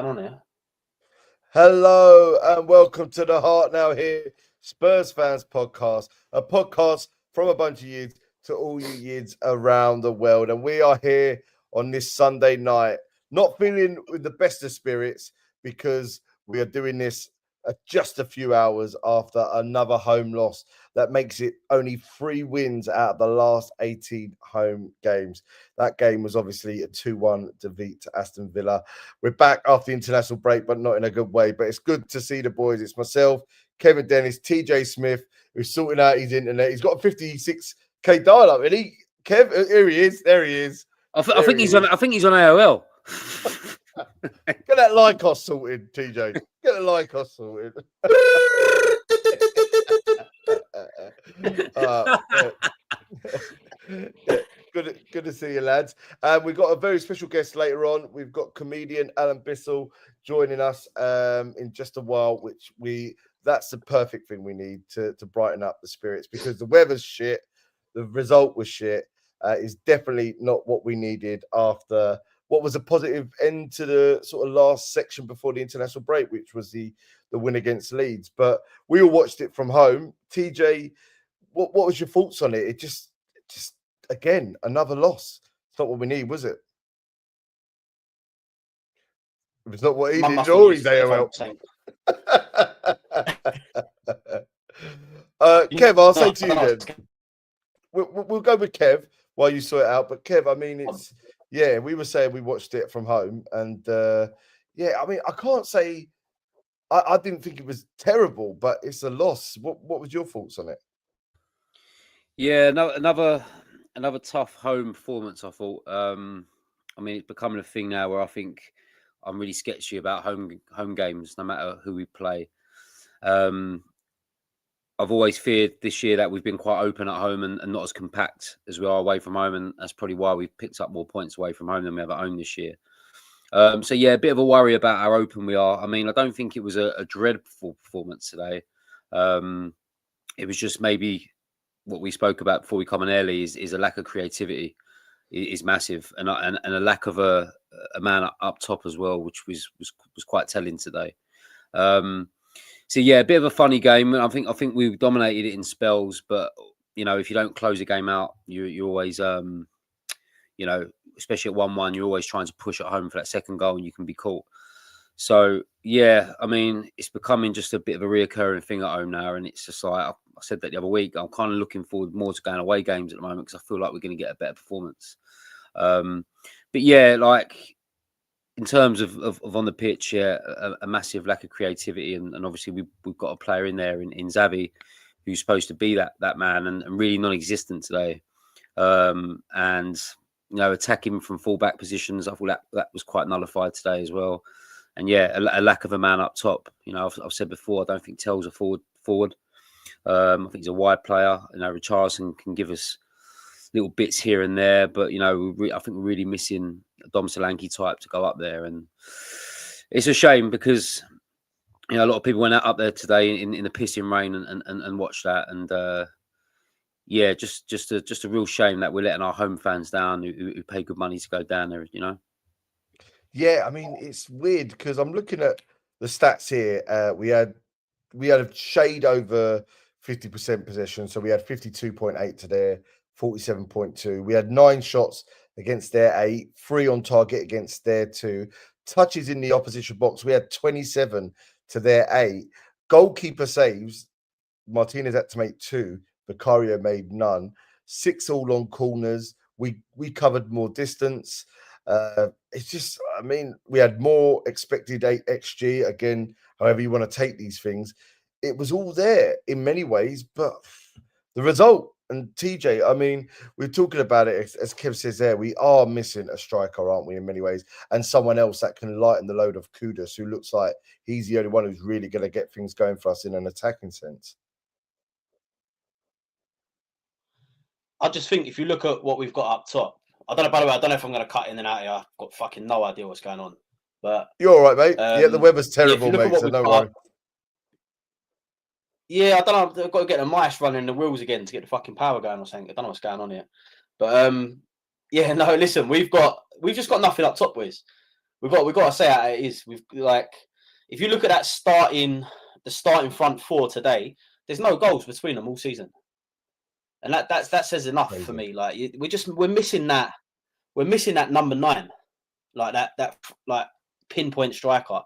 on here. Hello and welcome to the Heart Now Here Spurs Fans Podcast, a podcast from a bunch of yids to all you yids around the world. And we are here on this Sunday night, not feeling with the best of spirits because we are doing this just a few hours after another home loss that makes it only 3 wins out of the last 18 home games. That game was obviously a 2-1 defeat to Aston Villa. We're back after the international break, but not in a good way. But it's good to see the boys. It's myself, Kevin Dennis, TJ Smith, who's sorting out his internet. He's got a 56k dial-up, really. Kev, here he is. There he is. I think he's on AOL. Get that Lycos sorted, TJ. Get the Lycos sorted. Good to see you, lads. We've got a very special guest later on. We've got comedian Alan Bissell joining us in just a while, that's the perfect thing we need to brighten up the spirits, because the weather's shit, the result was shit. Is definitely not what we needed after what was a positive end to the sort of last section before the international break, which was the win against Leeds. But we all watched it from home. TJ, what was your thoughts on it? It just again, another loss. It's not what we need, was it? If it's not what he did, or he's AOL. Kev, I'll say to you then. We'll go with Kev while you sort it out. But Kev, I mean, we were saying we watched it from home, and I mean, I can't say I didn't think it was terrible, but it's a loss. What was your thoughts on it? Yeah, no, another tough home performance, I thought. I mean, it's becoming a thing now where I think I'm really sketchy about home games, no matter who we play. I've always feared this year that we've been quite open at home and not as compact as we are away from home, and that's probably why we've picked up more points away from home than we have at home this year. So yeah, a bit of a worry about how open we are. I mean, I don't think it was a dreadful performance today. It was just maybe what we spoke about before we come on early is a lack of creativity is massive, and a lack of a man up top as well, which was quite telling today. So yeah, a bit of a funny game. I think we dominated it in spells, but you know, if you don't close a game out, you always you know, especially at 1-1, you're always trying to push at home for that second goal, and you can be caught. So yeah, I mean, it's becoming just a bit of a reoccurring thing at home now, and it's just like I said that the other week. I'm kind of looking forward more to going away games at the moment because I feel like we're going to get a better performance. But yeah, like in terms of on the pitch, yeah, a massive lack of creativity, and obviously we've got a player in there in Xavi who's supposed to be that man and really non-existent today. And you know, attacking from full-back positions, I thought that was quite nullified today as well. And yeah, a lack of a man up top. You know, I've said before, I don't think Tell's a forward. I think he's a wide player. You know, Richarlison can give us little bits here and there, but you know, I think we're really missing a Dom Solanke type to go up there, and it's a shame because you know a lot of people went out up there today in the pissing rain and watched that, and yeah, just a real shame that we're letting our home fans down who pay good money to go down there, you know. Yeah, I mean, it's weird because I'm looking at the stats here. We had a shade over 50% possession, so we had 52.8 to their 47.2. We had 9 shots against their 8, 3 on target against their 2. Touches in the opposition box, we had 27 to their 8. Goalkeeper saves, Martinez had to make 2. Vicario made none. 6 all on corners. We covered more distance. It's just, I mean, we had more expected XG. Again, however you want to take these things, it was all there in many ways, but the result. And TJ, I mean, we're talking about it as Kev says there. We are missing a striker, aren't we, in many ways, and someone else that can lighten the load of Kudus, who looks like he's the only one who's really going to get things going for us in an attacking sense. I just think if you look at what we've got up top, I don't know. By the way, I don't know if I'm going to cut in and out here. I've got fucking no idea what's going on. But you're all right, mate. Yeah, the weather's terrible, mate. So no worry. Yeah, I don't know. I've got to get the mice running the wheels again to get the fucking power going or something. I don't know what's going on here. But yeah, no. Listen, we've just got nothing up top, boys. we've got to say how it is. We've like, if you look at the starting front four today, there's no goals between them all season, and that says enough for me. Like we're missing that number 9, like that like pinpoint striker.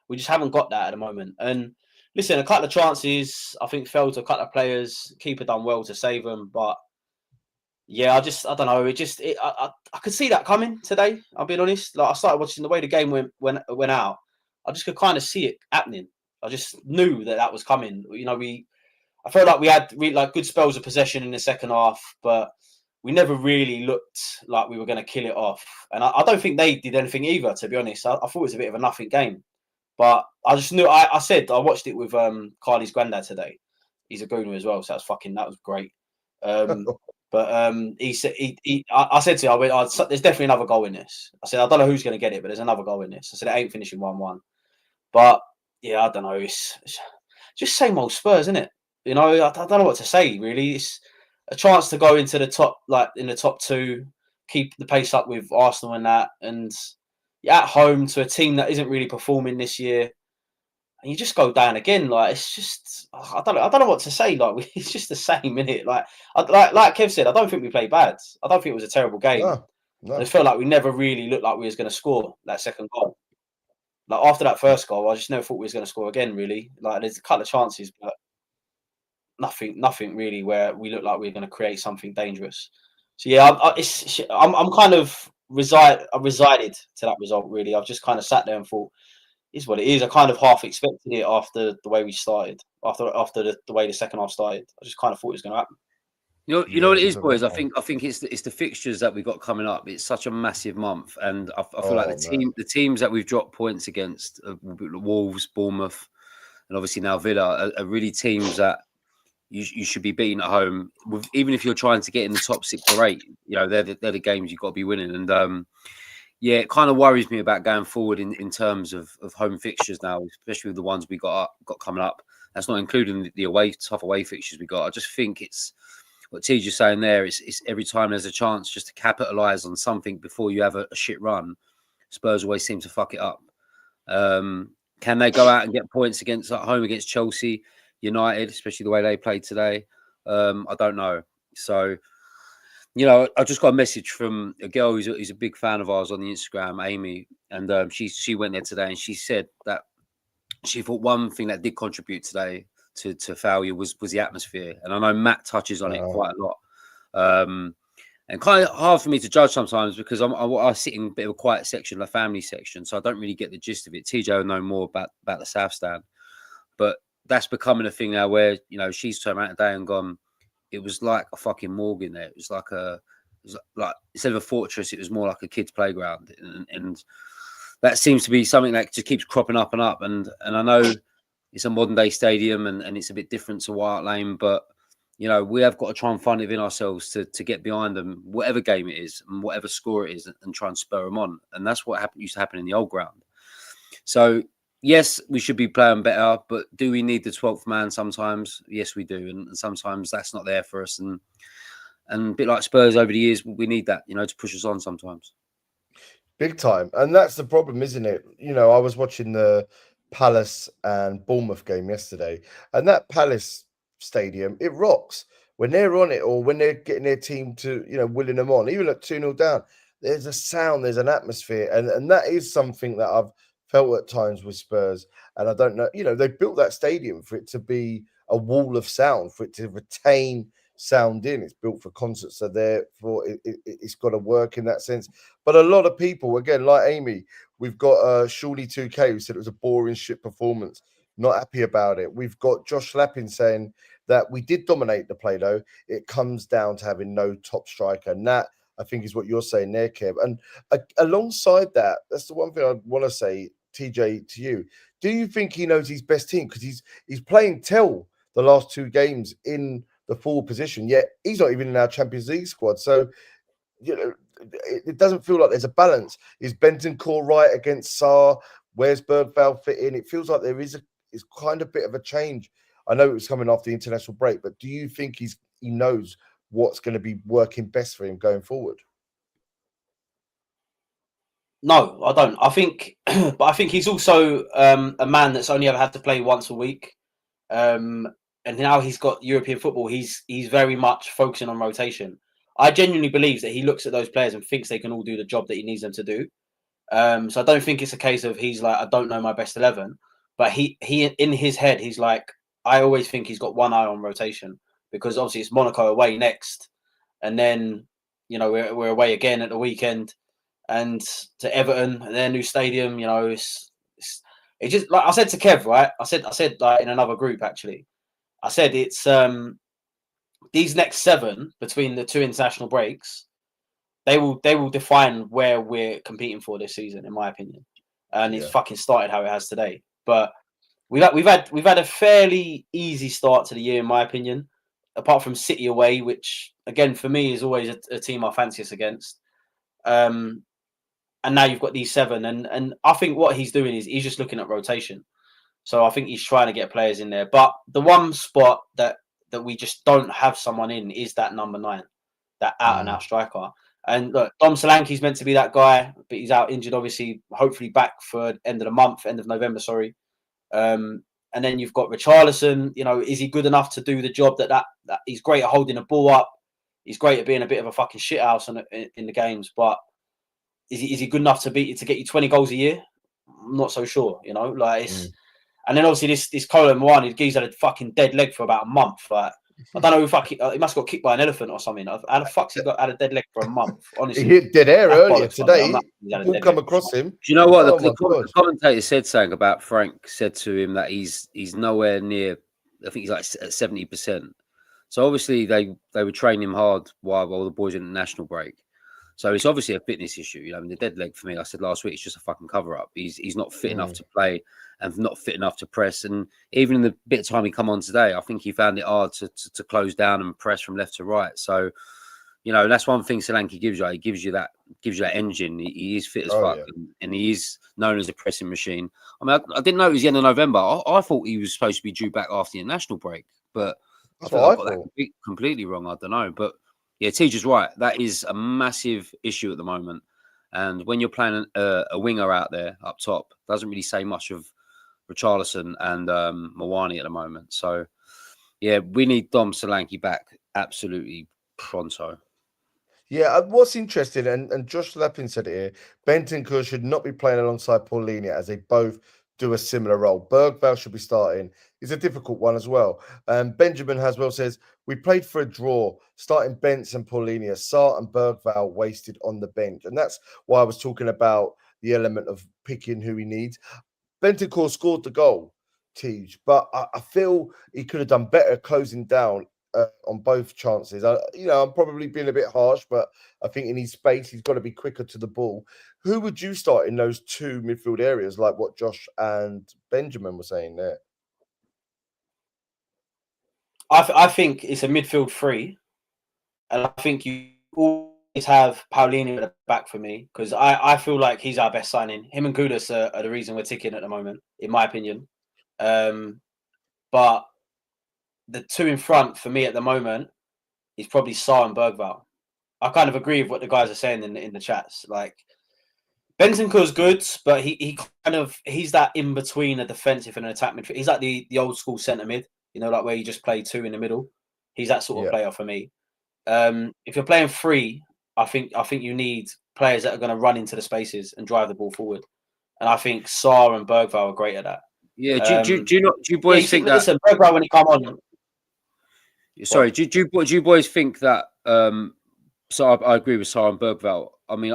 We just haven't got that at the moment. And listen, a couple of chances I think fell to a couple of players. Keeper done well to save them, but yeah, I don't know. I could see that coming today. I'll be honest. Like I started watching the way the game went out. I just could kind of see it happening. I just knew that was coming. You know, I felt like we had like good spells of possession in the second half, but we never really looked like we were going to kill it off. And I don't think they did anything either, to be honest. I thought it was a bit of a nothing game. But I just knew, I watched it with Carly's granddad today. He's a gooner as well, so that was great. But he said, I said to him, there's definitely another goal in this. I said, I don't know who's going to get it, but there's another goal in this. I said, it ain't finishing 1-1. But yeah, I don't know. It's just same old Spurs, isn't it? You know, I don't know what to say, really. It's a chance to go into the top, like in the top 2, keep the pace up with Arsenal and that. And you're at home to a team that isn't really performing this year. And you just go down again. Like, it's just, I don't know what to say. Like, it's just the same, innit? Like Kev said, I don't think we played bad. I don't think it was a terrible game. No. It felt like we never really looked like we was going to score that second goal. Like, after that first goal, I just never thought we was going to score again, really. Like, there's a couple of chances, but nothing really where we look like we're going to create something dangerous. So yeah, I'm kind of resided to that result. Really, I've just kind of sat there and thought, "Is what it is." I kind of half expected it after the way we started, after the way the second half started. I just kind of thought it was going to happen. You know what it is, boys. I think it's the fixtures that we've got coming up. It's such a massive month, and I feel like the teams that we've dropped points against, Wolves, Bournemouth, and obviously now Villa, are really teams that you should be beating at home. Even if you're trying to get in the top 6 or 8, you know they're the games you've got to be winning. And yeah, it kind of worries me about going forward in terms of home fixtures now, especially with the ones we got coming up. That's not including the tough away fixtures we got. I just think it's what TJ's saying there. It's every time there's a chance just to capitalise on something before you have a shit run, Spurs always seem to fuck it up. Can they go out and get points at home against Chelsea, United, especially the way they played today? I don't know. So, you know, I just got a message from a girl who's a big fan of ours on the Instagram, Amy, and she went there today and she said that she thought one thing that did contribute today to failure was the atmosphere. And I know Matt touches on it quite a lot. And kind of hard for me to judge sometimes because I sit in a bit of a quiet section, the family section, so I don't really get the gist of it. TJ will know more about the South Stand, but that's becoming a thing now where, you know, she's turned around today and gone, it was like a fucking morgue in there. It was like instead of a fortress, it was more like a kid's playground. And that seems to be something that just keeps cropping up and up. And I know it's a modern day stadium and it's a bit different to White Lane, but you know, we have got to try and find it in ourselves to get behind them, whatever game it is and whatever score it is, and try and spur them on. And that's what used to happen in the old ground. So yes, we should be playing better, but do we need the 12th man sometimes? Yes, we do. And sometimes that's not there for us. And a bit like Spurs over the years, we need that, you know, to push us on sometimes. Big time. And that's the problem, isn't it? You know, I was watching the Palace and Bournemouth game yesterday, and that Palace stadium, it rocks. When they're on it or when they're getting their team to, you know, willing them on, even at 2-0 down, there's a sound, there's an atmosphere. And that is something that I've felt at times with Spurs. And I don't know, you know, they built that stadium for it to be a wall of sound, for it to retain sound in. It's built for concerts, so therefore it's got to work in that sense. But a lot of people, again, like Amy, we've got Shawley 2K who said it was a boring shit performance, not happy about it. We've got Josh Lappin saying that we did dominate the play, though. It comes down to having no top striker. And that, I think, is what you're saying there, Kev. And alongside that, that's the one thing I want to say, TJ, to you. Do you think he knows his best team? Because he's playing Tell the last 2 games in the forward position, yet he's not even in our Champions League squad. So, you know, it doesn't feel like there's a balance. Is Bentancur right against Sarr? Where's Bergvall fit in? It feels like there is kind of bit of a change. I know it was coming after the international break, but do you think he knows what's going to be working best for him going forward? No, I don't. I think, but I think he's also a man that's only ever had to play once a week. And now he's got European football. He's very much focusing on rotation. I genuinely believe that he looks at those players and thinks they can all do the job that he needs them to do. So I don't think it's a case of he's like, I don't know my best 11, but he in his head he's like, I always think he's got one eye on rotation, because obviously it's Monaco away next, and then we're away again at the weekend, and to Everton and their new stadium. It just, like I said to Kev, right? I said like in another group actually. I said it's these next 7 between the 2 international breaks. They will define where we're competing for this season, in my opinion. And it's fucking started how it has today. But we've had a fairly easy start to the year, in my opinion. Apart from City away, which again for me is always a team I fancy us against. And now you've got these 7, and I think what he's doing is he's just looking at rotation. So I think he's trying to get players in there. But the one spot that we just don't have someone in is that number 9, that out and out striker. And look, Dom Solanke's meant to be that guy, but he's out injured, obviously, hopefully back for end of November, sorry. And then you've got Richarlison. Is he good enough to do the job that he's great at holding the ball up? He's great at being a bit of a fucking shithouse in the games, but is he good enough to get you 20 goals a year? I'm not so sure, And then obviously this Kolo Muani, he's had a fucking dead leg for about a month. Like, I don't know if he must have got kicked by an elephant or something. How the fuck's he had a dead leg for a month? Honestly, he hit dead air earlier today. Ball come across him. Do you know what the commentator said? Something about Frank said to him that he's nowhere near. I think he's like at 70%. So obviously they were training him hard while the boys in the national break. So it's obviously a fitness issue. The dead leg for me, I said last week, it's just a fucking cover up. He's not fit enough to play and not fit enough to press. And even in the bit of time he come on today, I think he found it hard to close down and press from left to right. So, that's one thing Solanke gives you. He gives you that engine. He is fit as fuck, and he is known as a pressing machine. I mean, I didn't know it was the end of November. I thought he was supposed to be due back after the international break, but I got that completely wrong. I don't know, but. Yeah, Teja's right. That is a massive issue at the moment. And when you're playing a winger out there up top, doesn't really say much of Richarlison and Muani at the moment. So, yeah, we need Dom Solanke back absolutely pronto. Yeah, what's interesting, and Josh Lappin said it here, Bentancur should not be playing alongside Paulinho as they both do a similar role. Bergvall should be starting. It's a difficult one as well. Benjamin Haswell says, we played for a draw, starting Bents and Paulinho. Sarr and Bergvall wasted on the bench. And that's why I was talking about the element of picking who he needs. Bentancur scored the goal, Tej, but I feel he could have done better closing down on both chances. I'm probably being a bit harsh, but I think in his space, he's got to be quicker to the ball. Who would you start in those 2 midfield areas, like what Josh and Benjamin were saying there? I think it's a midfield 3, and I think you always have Paulinho at the back for me, because I feel like he's our best signing. Him and Kudus are the reason we're ticking at the moment, in my opinion. But the 2 in front for me at the moment is probably Sarr and Bergvall. I kind of agree with what the guys are saying in the chats. Like, Bentancur's good, but he's that in between a defensive and an attack midfield. He's like the old school centre mid, like where you just play 2 in the middle. He's that sort of player for me. If you're playing 3, I think you need players that are going to run into the spaces and drive the ball forward. And I think Sarr and Bergvall are great at that. Yeah, do you boys think that? Listen, Bergvall, when he come on. Sorry, do you boys think that? So I agree with Sarr and Bergvall. I mean,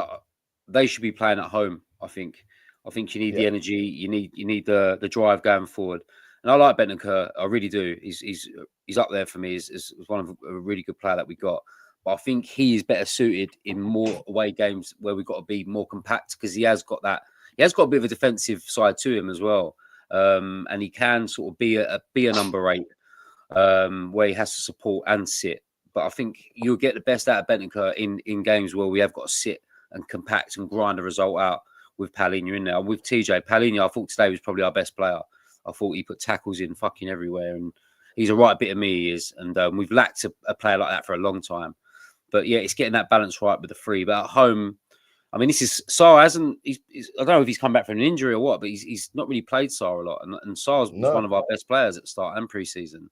they should be playing at home. I think you need the energy. You need the drive going forward. And I like Bentancur. I really do. He's up there for me. Is one of a really good player that we got. But I think he is better suited in more away games where we've got to be more compact, because he has got a bit of a defensive side to him as well. And he can sort of be a number 8, where he has to support and sit. But I think you'll get the best out of Bentancur in games where we have got to sit and compact and grind the result out with Paulinho in there. With TJ, Paulinho, I thought today was probably our best player. I thought he put tackles in fucking everywhere, and he's a right bit of me, he is. And we've lacked a player like that for a long time. But yeah, it's getting that balance right with the 3. But at home, I mean, this is Sarr hasn't. I don't know if he's come back from an injury or what, but he's not really played Sarr a lot, and Sarr was one of our best players at the start and pre-season.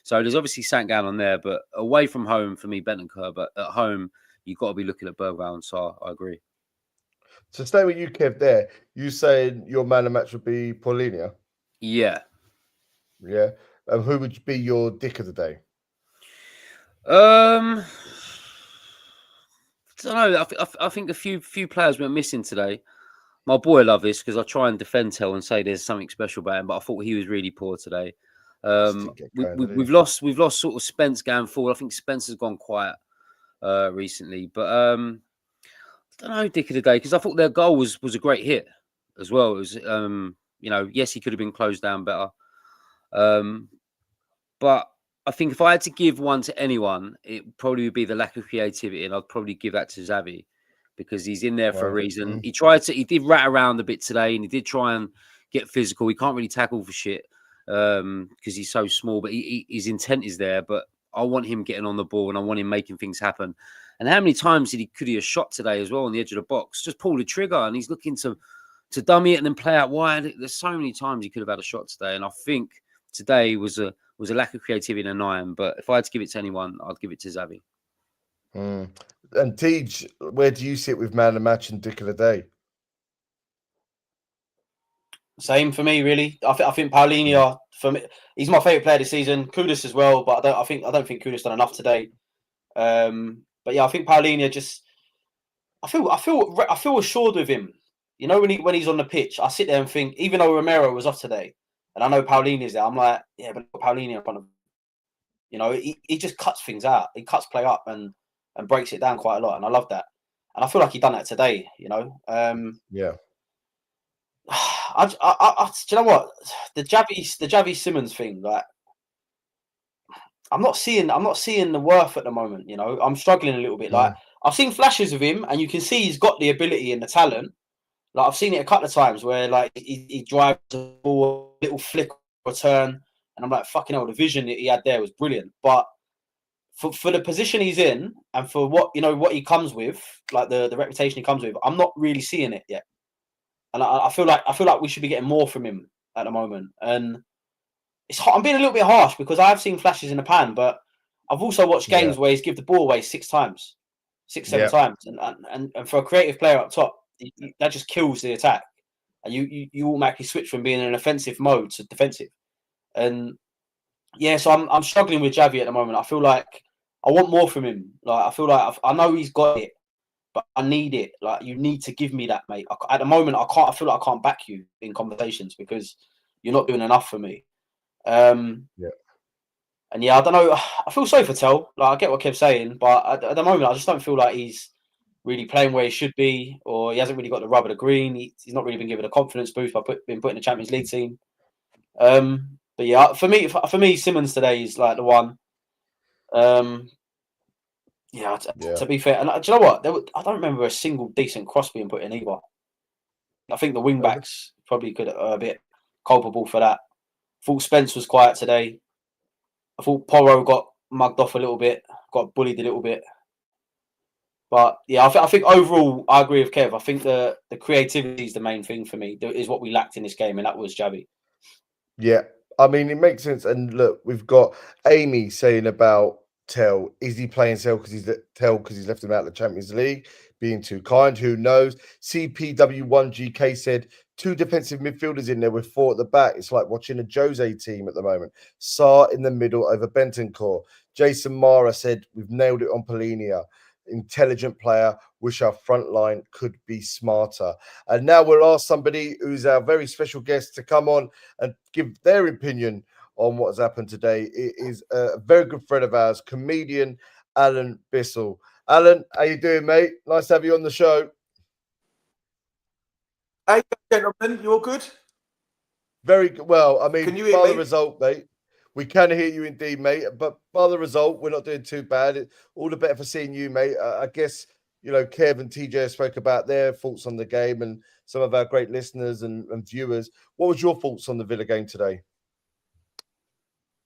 So there's obviously something going on there, but away from home for me, Bentancur, but at home you've got to be looking at Bergwijn and Sarr. I agree. So stay with you, Kev. There, you saying your man of match would be Paulinho? Yeah. Yeah. And who would be your dick of the day? I don't know. I think a few players went missing today. My boy love this because I try and defend Tell and say there's something special about him, but I thought he was really poor today. We've lost sort of Spence going forward. I think Spence has gone quiet recently, but I don't know, dick of the day, because I thought their goal was a great hit as well. It was yes, he could have been closed down better, but I think if I had to give one to anyone, it probably would be the lack of creativity, and I'd probably give that to Xavi because he's in there for a reason. He did rat around a bit today, and he did try and get physical. He can't really tackle for shit because he's so small, but his intent is there. But I want him getting on the ball, and I want him making things happen. And how many times could he have shot today as well on the edge of the box? Just pull the trigger, and he's looking to dummy it and then play out wide. There's so many times he could have had a shot today, and I think today was a lack of creativity and a 9. But if I had to give it to anyone, I'd give it to Xavi. And Tej, where do you sit with man of the match and dick of the day? Same for me, really. I think Paulinho, for me, he's my favourite player this season. Kudus as well, but I don't think Kudus done enough today. But yeah, I think Paulinho just. I feel assured with him. You know, when he's on the pitch, I sit there and think, even though Romero was off today, and I know Paulinho's there, I'm like, yeah, but Paulinho in front of him. You know, he just cuts things out. He cuts play up and breaks it down quite a lot, and I love that. And I feel like he done that today. You know, yeah. do you know what, the Javi Simmons thing? Like, I'm not seeing the worth at the moment. You know, I'm struggling a little bit. Like, I've seen flashes of him, and you can see he's got the ability and the talent. Like, I've seen it a couple of times where like he drives the ball, little flick return, and I'm like, fucking hell, the vision that he had there was brilliant. But for the position he's in and for what he comes with, like the reputation he comes with, I'm not really seeing it yet. And I feel like we should be getting more from him at the moment. And I'm being a little bit harsh because I have seen flashes in the pan, but I've also watched games where he's given the ball away 6 times, 7 times, and for a creative player up top, that just kills the attack, and you automatically switch from being in an offensive mode to defensive. And yeah, so I'm struggling with Xavi at the moment. I feel like I want more from him. Like, I feel like I know he's got it, but I need it. Like, you need to give me that, mate. At the moment, I can't. I feel like I can't back you in conversations because you're not doing enough for me. And yeah, I don't know. I feel sorry for Tell. Like, I get what Kev's saying, but at the moment, I just don't feel like he's really playing where he should be, or he hasn't really got the rub of the green. He's not really been given a confidence boost by being put in the Champions League team. But yeah, for me, Simmons today is like the one. To be fair, and do you know what? I don't remember a single decent cross being put in either. I think the wing backs probably could a bit culpable for that. I thought Spence was quiet today. I thought Porro got mugged off a little bit, got bullied a little bit. But yeah, I think overall, I agree with Kev. I think the creativity is the main thing for me. Is what we lacked in this game, and that was Xavi. Yeah, I mean, it makes sense. And look, we've got Amy saying about Tell. Is he playing Tell because he's left him out of the Champions League? Being too kind, who knows? CPW1GK said 2 defensive midfielders in there with 4 at the back. It's like watching a Jose team at the moment. Sarr in the middle over Bentancur. Jason Mara said we've nailed it on Paulinho. Intelligent player. Wish our front line could be smarter. And now we'll ask somebody who's our very special guest to come on and give their opinion on what's happened today. It is a very good friend of ours, comedian Alan Bissell. Alan, how you doing, mate? Nice to have you on the show. Hey, gentlemen, you all good? Very good. Well, I mean, can you hear by me? the result, mate, we can hear you indeed, mate. But by the result, we're not doing too bad. All the better for seeing you, mate. I guess, you know, Kev and TJ spoke about their thoughts on the game and some of our great listeners and viewers. What was your thoughts on the Villa game today?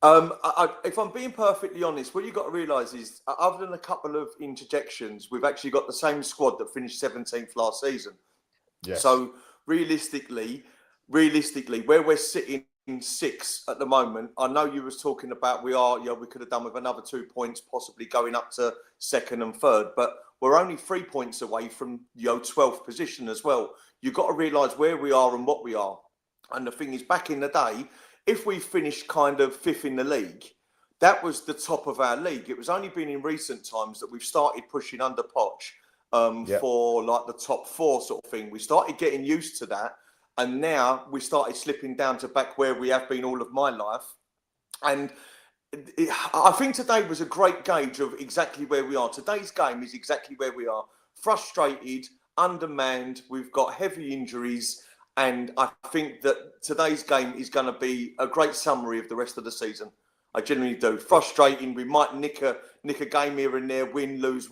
If I'm being perfectly honest, what you've got to realise is, other than a couple of interjections, we've actually got the same squad that finished 17th last season. Yes. So realistically, where we're sitting in 6 at the moment, I know you was talking about we could have done with another 2 points, possibly going up to 2nd and 3rd, but we're only 3 points away from 12th position as well. You've got to realise where we are and what we are. And the thing is, back in the day, if we finished kind of 5th in the league, that was the top of our league. It was only been in recent times that we've started pushing under Poch for like the top 4 sort of thing. We started getting used to that, and now we started slipping down to back where we have been all of my life. And I think today was a great gauge of exactly where we are. Today's game is exactly where we are. Frustrated, undermanned, we've got heavy injuries, and I think that today's game is going to be a great summary of the rest of the season. I genuinely do. Frustrating. We might nick a game here and there, win, lose.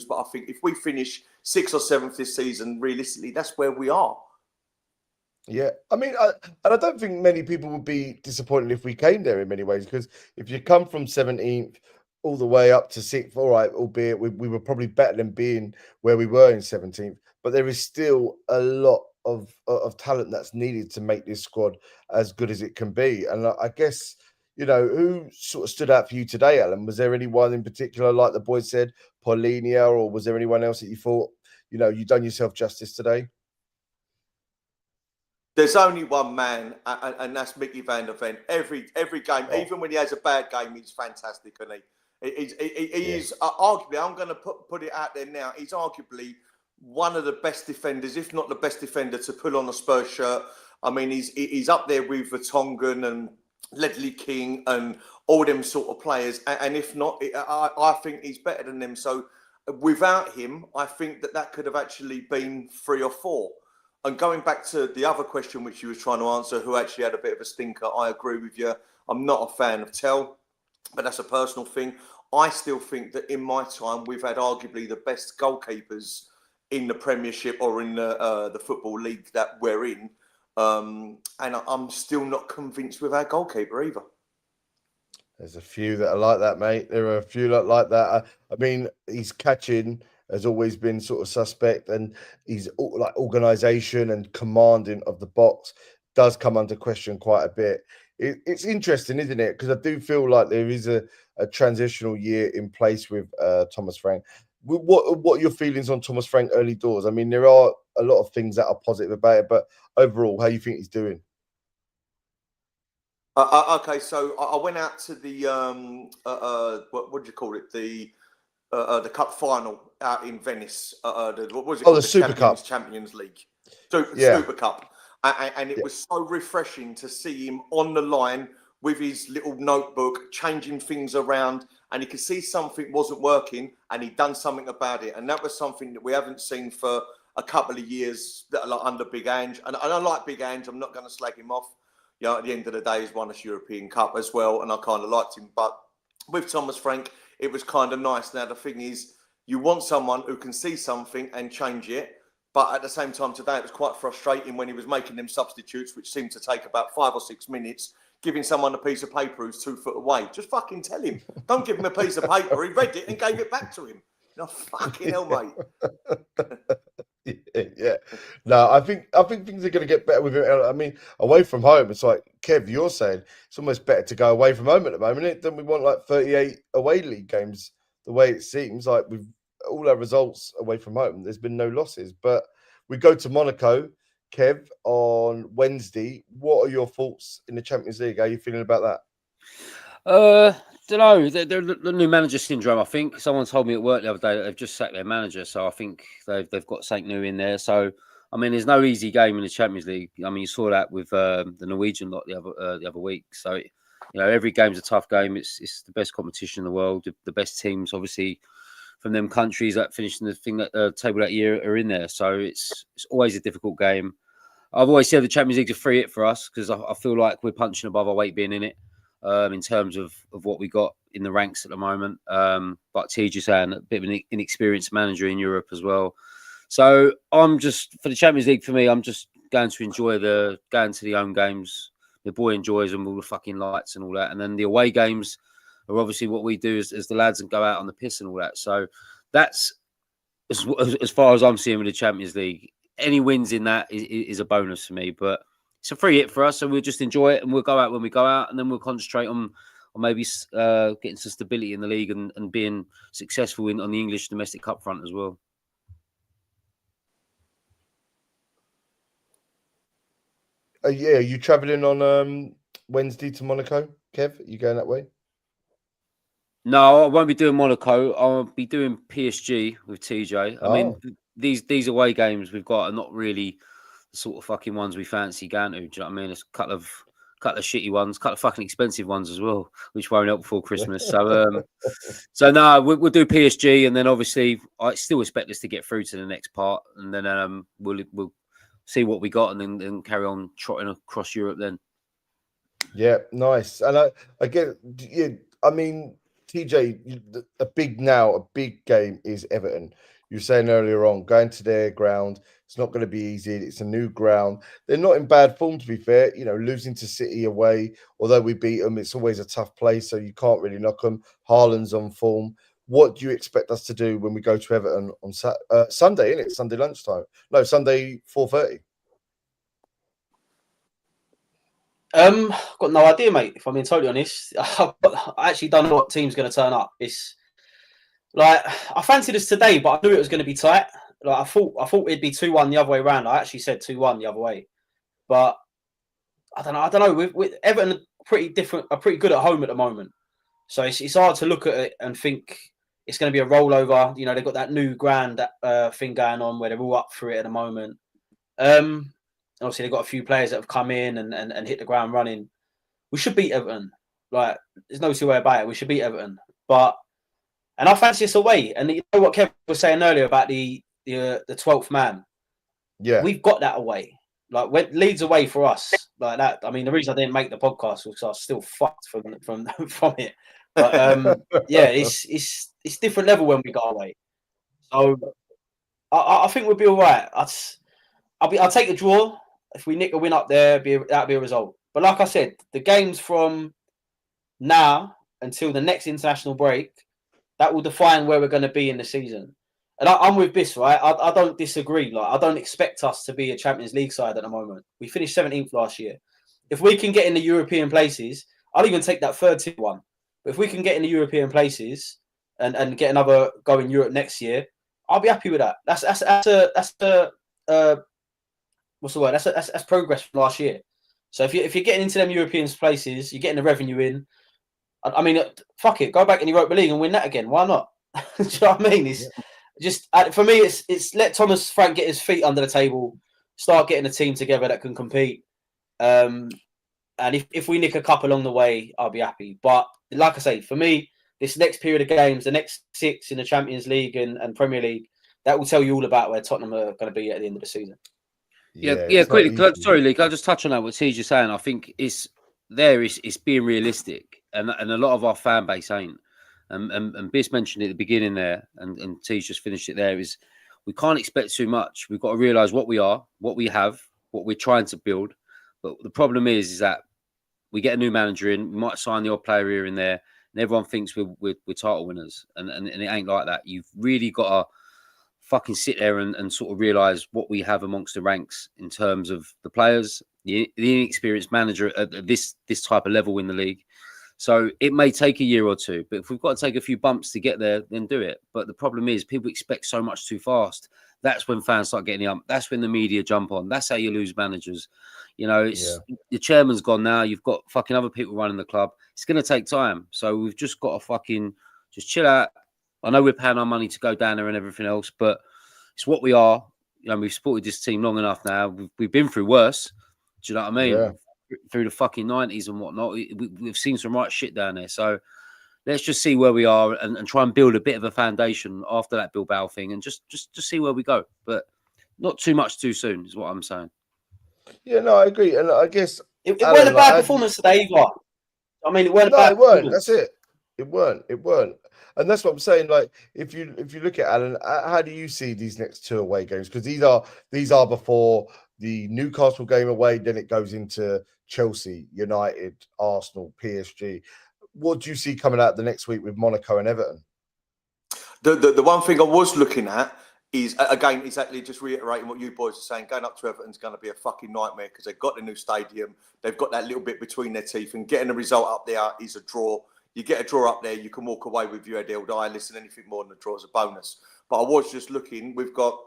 But I think if we finish 6th or 7th this season, realistically, that's where we are. Yeah, I mean, and I don't think many people would be disappointed if we came there in many ways, because if you come from 17th all the way up to 6th, all right, albeit we were probably better than being where we were in 17th, but there is still a lot of talent that's needed to make this squad as good as it can be. And I guess, who sort of stood out for you today, Alan? Was there anyone in particular, like the boys said, Paulinia, or was there anyone else that you thought, you've done yourself justice today? There's only one man, and that's Mickey van der Ven. Every game, even when he has a bad game, he's fantastic, isn't he? He is arguably, I'm going to put it out there now, he's arguably one of the best defenders, if not the best defender, to pull on a Spurs shirt. I mean, he's up there with Vertonghen and Ledley King and all them sort of players. And if not, I think he's better than them. So without him, I think that could have actually been 3 or 4. And going back to the other question, which you was trying to answer, who actually had a bit of a stinker, I agree with you. I'm not a fan of Tell, but that's a personal thing. I still think that in my time, we've had arguably the best goalkeepers in the Premiership or in the Football League that we're in. And I'm still not convinced with our goalkeeper either. There's a few that are like that, mate. There are a few that like that. I mean, he's catching has always been sort of suspect, and he's like organisation and commanding of the box does come under question quite a bit. It's interesting, isn't it? Because I do feel like there is a transitional year in place with Thomas Frank. What are your feelings on Thomas Frank early doors? I mean, there are a lot of things that are positive about it, but overall, how you think he's doing? Okay, so I went out to the what do you call it? The cup final out in Venice. What was it called? The Super Cup, Champions League, Super Cup, and it was so refreshing to see him on the line with his little notebook, changing things around, and he could see something wasn't working, and he'd done something about it, and that was something that we haven't seen for a couple of years that are like under Big Ange, and I like Big Ange. I'm not going to slag him off. At the end of the day, he's won us European Cup as well, and I kind of liked him. But with Thomas Frank, it was kind of nice. Now, the thing is, you want someone who can see something and change it. But at the same time today, it was quite frustrating when he was making them substitutes, which seemed to take about 5 or 6 minutes, giving someone a piece of paper who's 2 foot away. Just fucking tell him. Don't give him a piece of paper. He read it and gave it back to him. Fucking hell, mate. Yeah. No, I think things are going to get better with it. I mean, away from home, it's like, Kev, you're saying it's almost better to go away from home at the moment, than we want like 38 away league games. The way it seems like with all our results away from home, there's been no losses. But we go to Monaco, Kev, on Wednesday. What are your thoughts in the Champions League? How are you feeling about that? Don't know. They're the new manager syndrome. I think someone told me at work the other day that they've just sacked their manager, so I think they've got something new in there. So I mean, there's no easy game in the Champions League. I mean, you saw that with the Norwegian lot the other week. So every game's a tough game. It's the best competition in the world. The best teams, obviously, from them countries that finished in the table that year are in there. So it's always a difficult game. I've always said the Champions League's a free hit for us because I feel like we're punching above our weight being in it. In terms of what we got in the ranks at the moment. But TJ saying a bit of an inexperienced manager in Europe as well. So I'm just, for the Champions League, for me, I'm just going to enjoy going to the home games, the boy enjoys them, all the fucking lights and all that. And then the away games are obviously what we do as the lads and go out on the piss and all that. So that's as far as I'm seeing with the Champions League. Any wins in that is a bonus for me, but it's a free hit for us, so we'll just enjoy it and we'll go out when we go out, and then we'll concentrate on maybe getting some stability in the league and being successful on the English domestic cup front as well. Yeah, are you travelling on Wednesday to Monaco, Kev? Are you going that way? No, I won't be doing Monaco. I'll be doing PSG with TJ. I mean, these away games we've got are not really the sort of fucking ones we fancy going to. Do you know what I mean? It's a couple of shitty ones, a couple of fucking expensive ones as well, which won't help before Christmas. So, no, we'll do PSG, and then obviously I still expect us to get through to the next part, and then we'll see what we got, and then carry on trotting across Europe. Then, yeah, nice. And I get, yeah, I mean, TJ, a big game is Everton. You were saying earlier on, going to their ground, it's not going to be easy. It's a new ground. They're not in bad form, to be fair. You know, losing to City away, although we beat them, it's always a tough place, so you can't really knock them. Haaland's on form. What do you expect us to do when we go to Everton on Sunday, isn't it? Sunday lunchtime. No, Sunday 4:30. Got no idea, mate. If I'm being totally honest, I actually don't know what team's going to turn up. It's like I fancied us today, but I knew it was going to be tight. Like I thought it'd be 2-1 the other way around. I actually said 2-1 the other way, but I don't know. With Everton, are pretty good at home at the moment, so it's hard to look at it and think it's going to be a rollover. You know, they've got that new grand thing going on where they're all up for it at the moment. Obviously, they've got a few players that have come in and hit the ground running. We should beat Everton. Like, there's no two way about it. We should beat Everton. And I fancy us away. And you know what Kevin was saying earlier about the 12th man? Yeah. We've got that away. Like, Leeds away for us. Like that. I mean, the reason I didn't make the podcast was because I was still fucked from it. But, yeah, it's different level when we go away. So, I think we'll be all right. I'll take a draw. If we nick a win up there, that'll be a result. But like I said, the games from now until the next international break, that will define where we're going to be in the season. And I'm with this, right? I don't disagree. Like, I don't expect us to be a Champions League side at the moment. We finished 17th last year. If we can get in the European places, I'll even take that third tier one. But if we can get in the European places and get another go in Europe next year, I'll be happy with that. That's what's the word? That's progress from last year. So if you're getting into them European places, you're getting the revenue in. I mean, fuck it, go back in the Europa League and win that again. Why not? Do you know what I mean? It's just for me, it's let Thomas Frank get his feet under the table, start getting a team together that can compete. And if we nick a cup along the way, I'll be happy. But like I say, for me, this next period of games, the next 6 in the Champions League and Premier League, that will tell you all about where Tottenham are going to be at the end of the season. Yeah. Quickly, sorry, Lee. Can I just touch on that? What T's just saying, I think it's being realistic, and a lot of our fan base ain't. And Biss mentioned it at the beginning there, and T's just finished it there. Is we can't expect too much. We've got to realise what we are, what we have, what we're trying to build. But the problem is that we get a new manager in, we might sign the odd player here and there, and everyone thinks we're title winners, and it ain't like that. You've really got to fucking sit there and sort of realise what we have amongst the ranks in terms of the players, the inexperienced manager at this type of level in the league. So it may take a year or two, but if we've got to take a few bumps to get there, then do it. But the problem is people expect so much too fast. That's when fans start getting up. That's when the media jump on. That's how you lose managers. You know, the chairman's gone now. You've got fucking other people running the club. It's going to take time. So we've just got to fucking just chill out. I know we're paying our money to go down there and everything else, but it's what we are. You know, we've supported this team long enough now. We've been through worse. Do you know what I mean? Yeah. Through the fucking 90s and whatnot. We've seen some right shit down there. So let's just see where we are and try and build a bit of a foundation after that Bilbao thing and just see where we go. But not too much too soon is what I'm saying. Yeah, no, I agree. And I guess it weren't a bad performance today either. I mean, it weren't a bad performance. That's it. It weren't. And that's what I'm saying. Like, if you look at Alan, how do you see these next 2 away games? Because these are before the Newcastle game away, then it goes into Chelsea, United, Arsenal, PSG. What do you see coming out the next week with Monaco and Everton? The one thing I was looking at is, again, exactly just reiterating what you boys are saying. Going up to Everton's going to be a fucking nightmare because they've got the new stadium. They've got that little bit between their teeth, and getting a result up there is a draw. You get a draw up there, you can walk away with your head held high. Listen, anything more than a draw is a bonus. But I was just looking. We've got,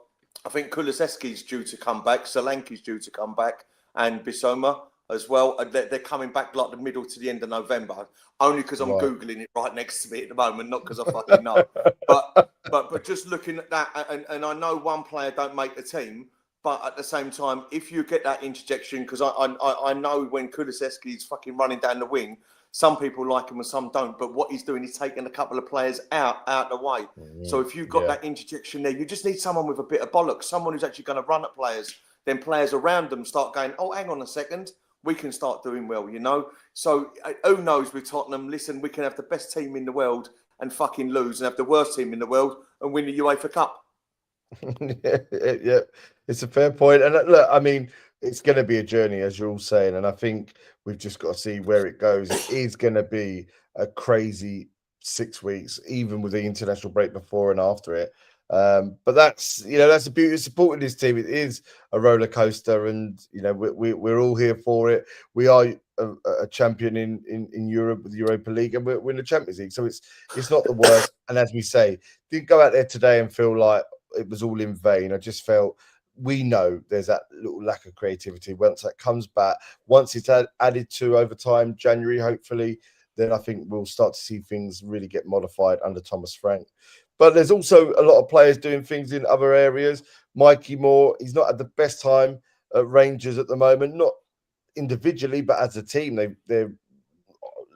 I think Kulusevski's due to come back. Solanke's due to come back, and Bissouma as well. They're coming back like the middle to the end of November. Only because I'm Googling it right next to me at the moment, not because I fucking know. But just looking at that, and I know one player don't make the team, but at the same time, if you get that interjection, because I know when Kulusevski's fucking running down the wing, some people like him and some don't. But what he's doing is taking a couple of players out the way. So if you've got that interjection there, you just need someone with a bit of bollocks, someone who's actually going to run at players. Then players around them start going, oh, hang on a second, we can start doing well, you know? So who knows with Tottenham? Listen, we can have the best team in the world and fucking lose, and have the worst team in the world and win the UEFA Cup. Yeah, it's a fair point. And look, I mean, it's going to be a journey, as you're all saying, and I think we've just got to see where it goes. It is going to be a crazy 6 weeks, even with the international break before and after it. But that's the beauty of supporting this team. It is a roller coaster, and we're all here for it. We are a champion in Europe with the Europa League, and we're in the Champions League, so it's not the worst. And as we say, didn't go out there today and feel like it was all in vain. I just felt, we know there's that little lack of creativity. Once that comes back, once it's added to over time, January hopefully, then I think we'll start to see things really get modified under Thomas Frank. But there's also a lot of players doing things in other areas. Mikey Moore, he's not had the best time at Rangers at the moment, not individually, but as a team. They're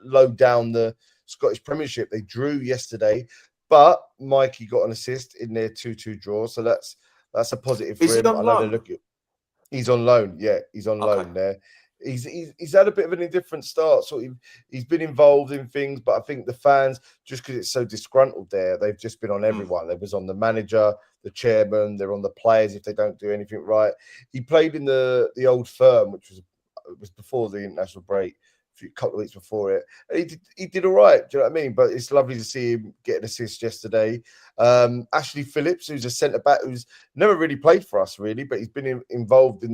low down the Scottish Premiership. They drew yesterday, but Mikey got an assist in their 2-2 draw. So that's a positive for him. Is he on loan? He's on loan. Yeah, he's on loan there. He's had a bit of an indifferent start. So he's been involved in things, but I think the fans, just because it's so disgruntled there, they've just been on everyone. They was on the manager, the chairman, they're on the players if they don't do anything right. He played in the Old Firm, which was before the international break, a couple of weeks before it. And he did all right. Do you know what I mean? But it's lovely to see him get an assist yesterday. Ashley Phillips, who's a centre back, who's never really played for us really, but he's been involved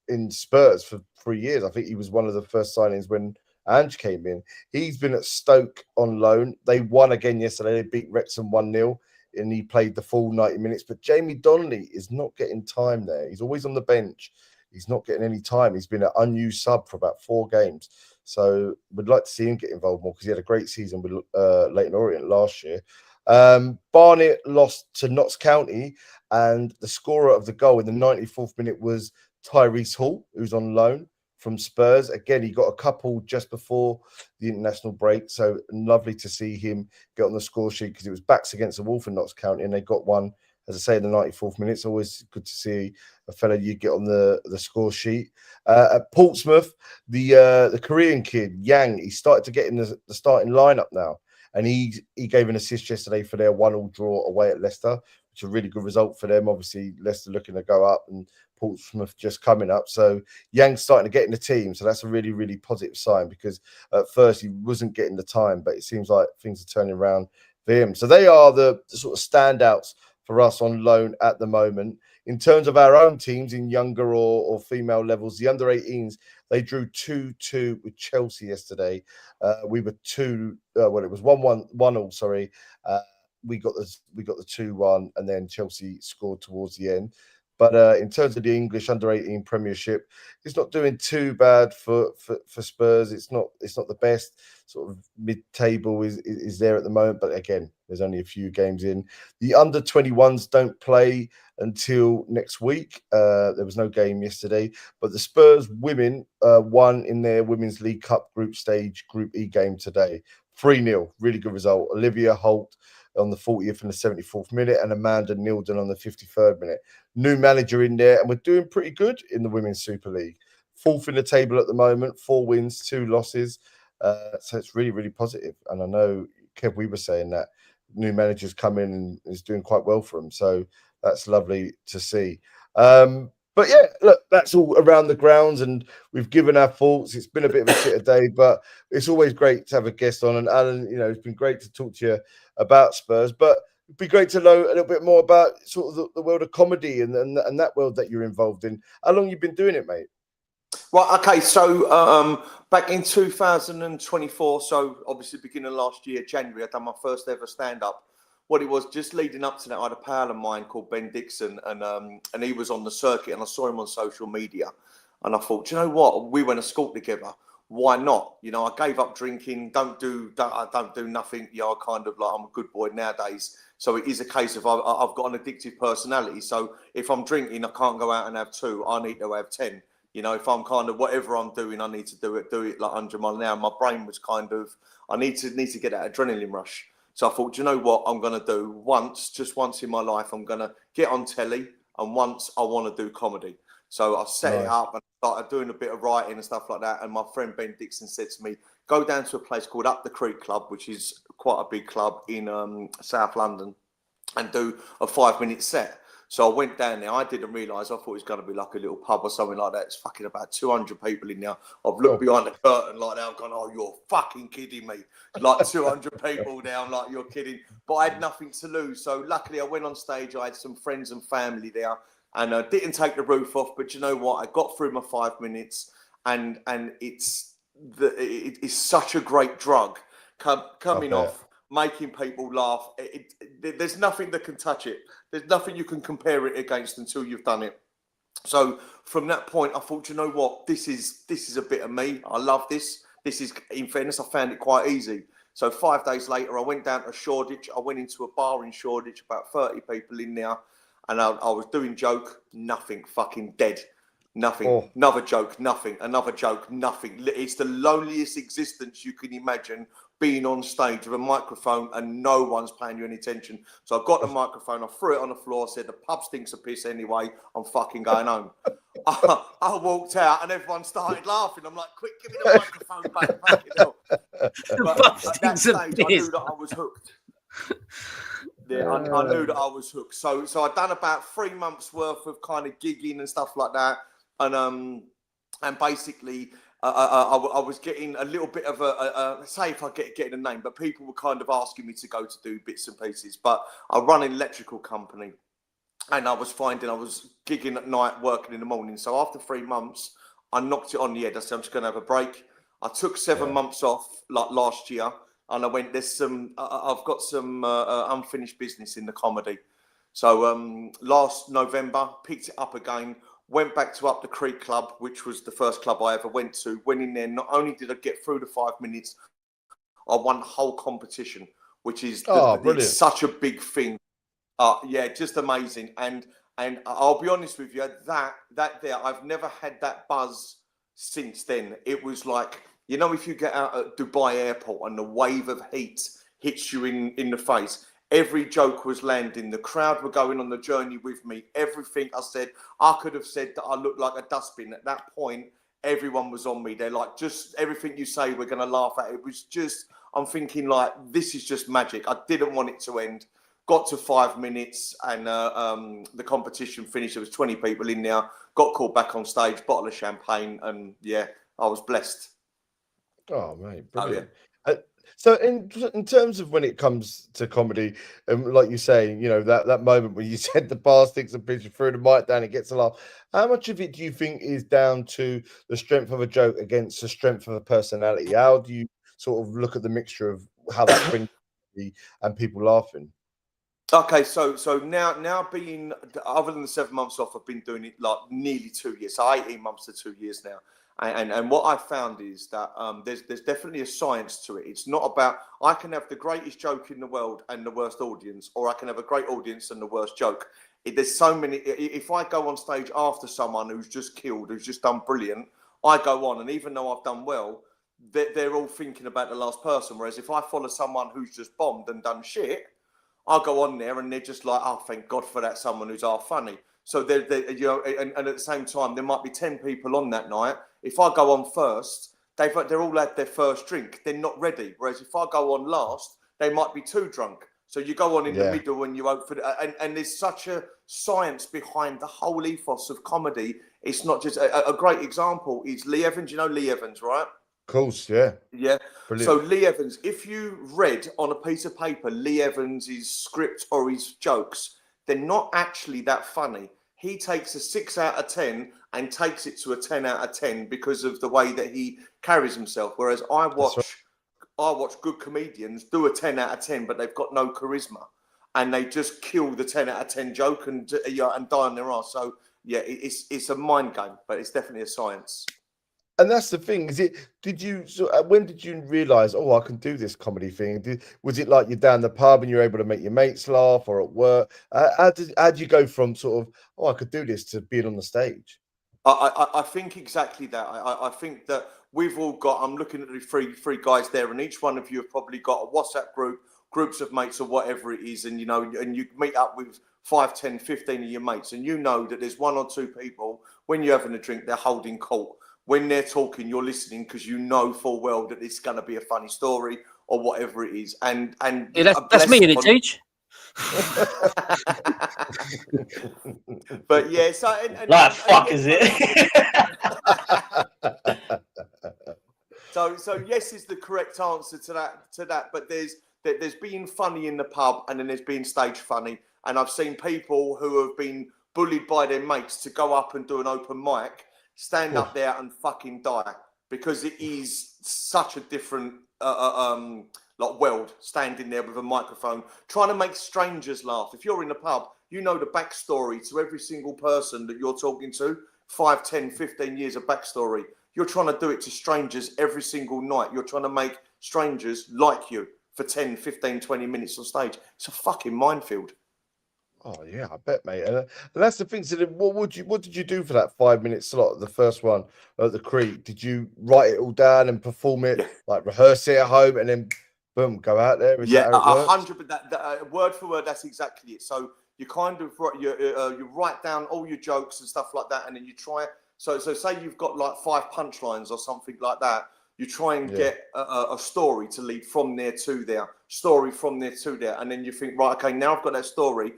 in Spurs for 3 years. I think he was one of the first signings when Ange came in. He's been at Stoke on loan. They won again yesterday. They beat Wrexham 1-0, and he played the full 90 minutes. But Jamie Donnelly is not getting time there. He's always on the bench. He's not getting any time. He's been an unused sub for about 4 games. So we'd like to see him get involved more because he had a great season with Leyton Orient last year. Barnet lost to Notts County, and the scorer of the goal in the 94th minute was Tyrese Hall, who's on loan from Spurs. Again, he got a couple just before the international break. So lovely to see him get on the score sheet because it was backs against the wall for Notts County, and they got one, as I say, in the 94th minute. It's always good to see a fella you get on the score sheet. At Portsmouth, the Korean kid, Yang, he started to get in the starting lineup now. And he gave an assist yesterday for their 1-1 draw away at Leicester, which is a really good result for them. Obviously, Leicester looking to go up and Portsmouth just coming up. So Yang's starting to get in the team. So that's a really, really positive sign because at first he wasn't getting the time, but it seems like things are turning around for him. So they are the sort of standouts for us on loan at the moment. In terms of our own teams in younger or female levels, the under-18s, they drew 2-2 with Chelsea yesterday. We were it was 1-1, sorry. We got the 2-1, and then Chelsea scored towards the end. But in terms of the English under-18 Premiership, it's not doing too bad for Spurs. It's not the best. Sort of mid-table is there at the moment, but again, there's only a few games in. The under-21s don't play until next week. There was no game yesterday, but the Spurs women won in their Women's League Cup group stage Group E game today. 3-0, really good result. Olivia Holt on the 40th and the 74th minute, and Amanda Nilden on the 53rd minute. New manager in there, and we're doing pretty good in the Women's Super League. 4th in the table at the moment, 4 wins, 2 losses. So it's really, really positive. And I know, Kev, we were saying that new managers come in and is doing quite well for them. So that's lovely to see. But yeah, look, that's all around the grounds, and we've given our thoughts. It's been a bit of a shitter day, but it's always great to have a guest on. And Alan, it's been great to talk to you about Spurs, but it'd be great to know a little bit more about sort of the world of comedy and that world that you're involved in. How long you been doing it, mate? Right, okay, so back in 2024, so obviously beginning of last year, January, I done my first ever stand-up. What it was, just leading up to that, I had a pal of mine called Ben Dixon, and he was on the circuit, and I saw him on social media, and I thought, do you know what? We went to school together. Why not? I gave up drinking. I don't do nothing. I kind of like, I'm a good boy nowadays. So it is a case of I've got an addictive personality. So if I'm drinking, I can't go out and have 2. I need to have 10. If I'm kind of whatever I'm doing, I need to do it like 100 miles an hour. My brain was kind of, I need to get that adrenaline rush. So I thought, you know what I'm going to do just once in my life, I'm going to get on telly, and once I want to do comedy. So I set it up and started doing a bit of writing and stuff like that. And my friend Ben Dixon said to me, go down to a place called Up the Creek Club, which is quite a big club in South London, and do a 5-minute set. So I went down there. I didn't realise. I thought it was going to be like a little pub or something like that. It's fucking about 200 people in there. I've looked behind the curtain like that. I've gone, oh, you're fucking kidding me. Like 200 people down, like you're kidding. But I had nothing to lose. So luckily I went on stage. I had some friends and family there, and didn't take the roof off. But you know what? I got through my 5 minutes, and it's such a great drug coming off, making people laugh. There's nothing that can touch it. There's nothing you can compare it against until you've done it. So from that point, I thought, you know what, this is a bit of me. I love this. This is, in fairness, I found it quite easy. So 5 days later, I went down to Shoreditch. I went into a bar in Shoreditch, about 30 people in there, and I was doing joke, nothing, fucking dead. Nothing. Another joke, nothing. Another joke, nothing. It's the loneliest existence you can imagine, being on stage with a microphone and no one's paying you any attention. So I got the microphone, I threw it on the floor, said, the pub stinks of piss anyway, I'm fucking going home. I walked out and everyone started laughing. I'm like, quick, give me the microphone back. Fucking hell. But at that stage, I knew that I was hooked. Yeah, I knew that I was hooked. So I'd done about 3 months worth of kind of gigging and stuff like that. And basically, I was getting a little bit of say if I get a name, but people were kind of asking me to go to do bits and pieces. But I run an electrical company, and I was finding I was gigging at night, working in the morning. So after 3 months, I knocked it on the head. I said, I'm just going to have a break. I took 7 months off, like last year, and I went, I've got some unfinished business in the comedy. So last November, picked it up again. Went back to Up the Creek Club, which was the first club I ever went to. Went in there. Not only did I get through the 5 minutes, I won the whole competition, which is it's such a big thing. Yeah, just amazing. And I'll be honest with you, that there, I've never had that buzz since then. It was like, if you get out at Dubai airport and the wave of heat hits you in the face. Every joke was landing. The crowd were going on the journey with me. Everything I said, I could have said that I looked like a dustbin. At that point, everyone was on me. They're like, just everything you say, we're going to laugh at. It was just, I'm thinking like, this is just magic. I didn't want it to end. Got to 5 minutes and the competition finished. There was 20 people in there. Got called back on stage, bottle of champagne. And yeah, I was blessed. Oh, mate, brilliant. So in terms of when it comes to comedy, like you say, that moment when you said the bar sticks and pitch through the mic down, it gets a laugh. How much of it do you think is down to the strength of a joke against the strength of a personality? How do you sort of look at the mixture of how that brings and people laughing? Okay, so now being, other than the 7 months off, I've been doing it like nearly 2 years, so 18 months to 2 years now. And what I found is that there's definitely a science to it. It's not about, I can have the greatest joke in the world and the worst audience, or I can have a great audience and the worst joke. There's so many, if I go on stage after someone who's just killed, who's just done brilliant, I go on, and even though I've done well, they're all thinking about the last person. Whereas if I follow someone who's just bombed and done shit, I'll go on there and they're just like, oh, thank God for that, someone who's half funny. So they're and at the same time, there might be 10 people on that night. If I go on first, they're all had their first drink. They're not ready. Whereas if I go on last, they might be too drunk. So you go on in the middle and you hope for and there's such a science behind the whole ethos of comedy. It's not just a great example is Lee Evans. You know Lee Evans, right? Of course, yeah. Yeah. Brilliant. So Lee Evans, if you read on a piece of paper Lee Evans' script or his jokes, they're not actually that funny. He takes a 6 out of 10 and takes it to a 10 out of 10 because of the way that he carries himself. Whereas I watch good comedians do a 10 out of 10, but they've got no charisma, and they just kill the 10 out of 10 joke and die on their ass. So yeah, it's a mind game, but it's definitely a science. And that's the thing. When did you realize, oh, I can do this comedy thing? Was it like you're down the pub and you're able to make your mates laugh, or at work? How did you go from sort of, oh, I could do this, to being on the stage? I think exactly that. I think that we've all got, I'm looking at the three guys there, and each one of you have probably got a WhatsApp group, groups of mates or whatever it is. And, and you meet up with 5, 10, 15 of your mates, and you know that there's 1 or 2 people, when you're having a drink, they're holding court. When they're talking, you're listening because you know full well that it's going to be a funny story or whatever it is. And yeah, that's me in it, Teach. But yeah, so fuck is it? So yes is the correct answer to that. But there's being funny in the pub, and then there's being stage funny. And I've seen people who have been bullied by their mates to go up and do an open mic, stand up there and fucking die, because it is such a different world, standing there with a microphone trying to make strangers laugh. If you're in the pub, you know the backstory to every single person that you're talking to, 5, 10, 15 years of backstory. You're trying to do it to strangers every single night. You're trying to make strangers like you for 10, 15, 20 minutes on stage. It's a fucking minefield. Oh yeah, I bet, mate. And that's the thing. So what did you do for that 5-minute slot, the first one at the Creek? Did you write it all down and perform it, like rehearse it at home, and then boom, go out there? Is that how it works? 100%. Word for word, that's exactly it. So you kind of you write down all your jokes and stuff like that, and then you try. So say you've got like 5 punchlines or something like that. You try and get a story to lead from there to there, story from there to there, and then you think, right, okay, now I've got that story.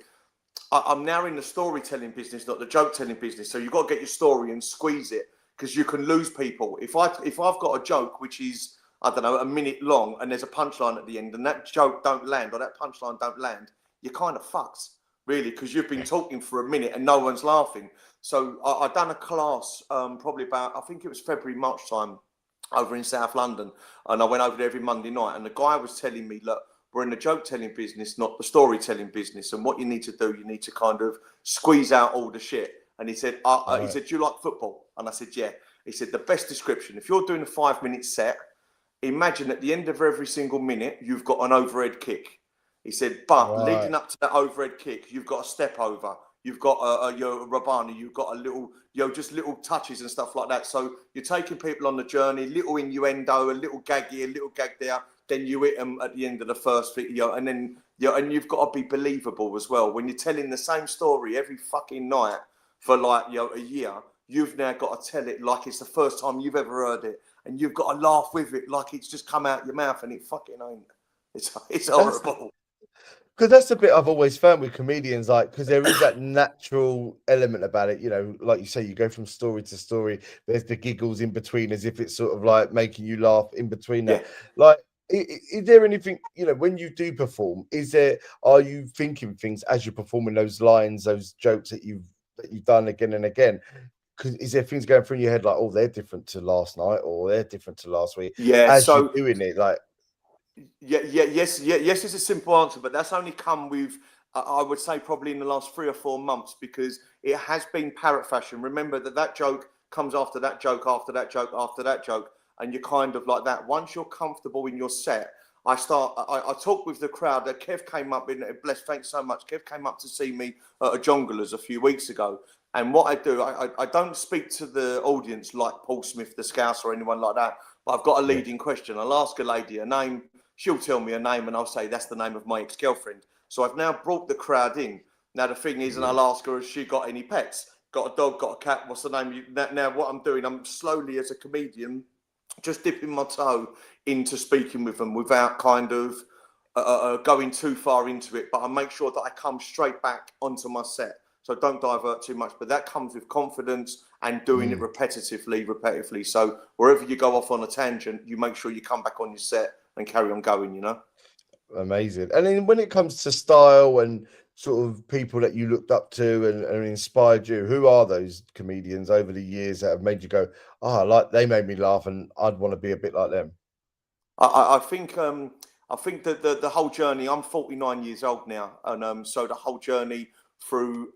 I'm now in the storytelling business, not the joke telling business. So you've got to get your story and squeeze it, because you can lose people. If I've got a joke which is, I don't know, a minute long, and there's a punchline at the end, and that joke don't land, or that punchline don't land, you're kind of fucked, really, because you've been talking for a minute and no one's laughing. So I done a class probably about, I think it was February, March time, over in South London, and I went over there every Monday night, and the guy was telling me, look, we're in the joke telling business, not the storytelling business. And what you need to do, you need to kind of squeeze out all the shit. And he said, he said, do you like football? And I said, yeah. He said, the best description, if you're doing a 5-minute set, imagine at the end of every single minute, you've got an overhead kick. He said, but leading up to that overhead kick, you've got a step over. You've got your Rabani, you've got a little, just little touches and stuff like that. So you're taking people on the journey, little innuendo, a little gag here, a little gag there. Then you hit them at the end of the first video, and then and you've got to be believable as well. When you're telling the same story every fucking night for like a year, you've now got to tell it like it's the first time you've ever heard it, and you've got to laugh with it like it's just come out your mouth, and it fucking ain't. It's horrible. Because that's the bit I've always found with comedians, like, because there is that natural element about it, like you say, you go from story to story. There's the giggles in between, as if it's sort of like making you laugh in between that. Like, is there anything, when you do perform, are you thinking things as you're performing those lines, those jokes that you've done again and again? Because is there things going through your head like, oh, they're different to last night, or they're different to last week? As you're doing it, like. Yes, is a simple answer, but that's only come with, I would say, probably in the last 3 or 4 months, because it has been parrot fashion. Remember that joke comes after that joke, after that joke, after that joke. And you're kind of like that. Once you're comfortable in your set, I talk with the crowd. That Kev came up in, bless, thanks so much. Kev came up to see me at a Jonglers a few weeks ago. And what I do, I don't speak to the audience like Paul Smith, the Scouse, or anyone like that. But I've got a leading question. I'll ask a lady a name. She'll tell me a name, and I'll say, that's the name of my ex-girlfriend. So I've now brought the crowd in. Now, the thing is, and I'll ask her, has she got any pets? Got a dog, got a cat, what's the name? Now, what I'm doing, I'm slowly, as a comedian, just dipping my toe into speaking with them without kind of going too far into it. But I make sure that I come straight back onto my set. So don't divert too much. But that comes with confidence and doing it repetitively. So wherever you go off on a tangent, you make sure you come back on your set and carry on going, you know? Amazing. And then when it comes to style and sort of people that you looked up to and inspired you, who are those comedians over the years that have made you go, like they made me laugh and I'd want to be a bit like them? I think that the whole journey. I'm 49 years old now, and so the whole journey through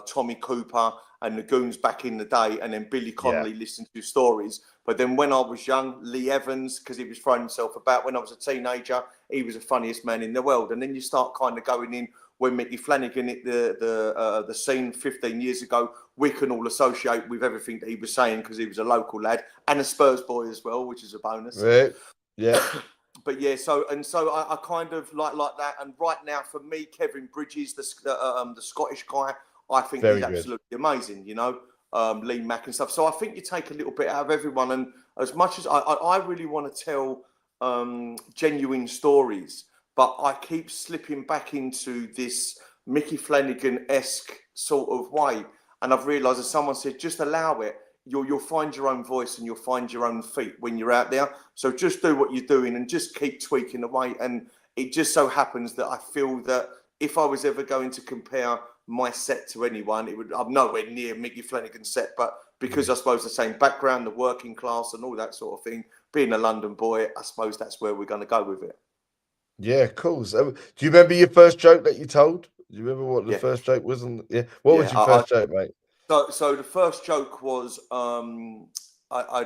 Tommy Cooper and the Goons back in the day, and then Billy Connolly, listening to stories. But then when I was young, Lee Evans, because he was throwing himself about. When I was a teenager, he was the funniest man in the world. And then you start kind of going in when Mickey Flanagan hit the scene 15 years ago. We can all associate with everything that he was saying because he was a local lad and a Spurs boy as well, which is a bonus. Right. Yeah. But yeah, so I kind of like that. And right now, for me, Kevin Bridges, the Scottish guy, I think he's absolutely amazing. You know, Lee Mack and stuff. So I think you take a little bit out of everyone. And as much as I really want to tell genuine stories, but I keep slipping back into this Mickey Flanagan-esque sort of way. And I've realised, as someone said, just allow it. You'll find your own voice and you'll find your own feet when you're out there. So just do what you're doing and just keep tweaking away. And it just so happens that I feel that if I was ever going to compare my set to anyone, I'm nowhere near Mickey Flanagan's set. But because I suppose the same background, the working class and all that sort of thing, being a London boy, I suppose that's where we're going to go with it. Yeah, cool. So, do you remember your first joke that you told? Do you remember what the first joke was? What was your first joke, mate? So the first joke was I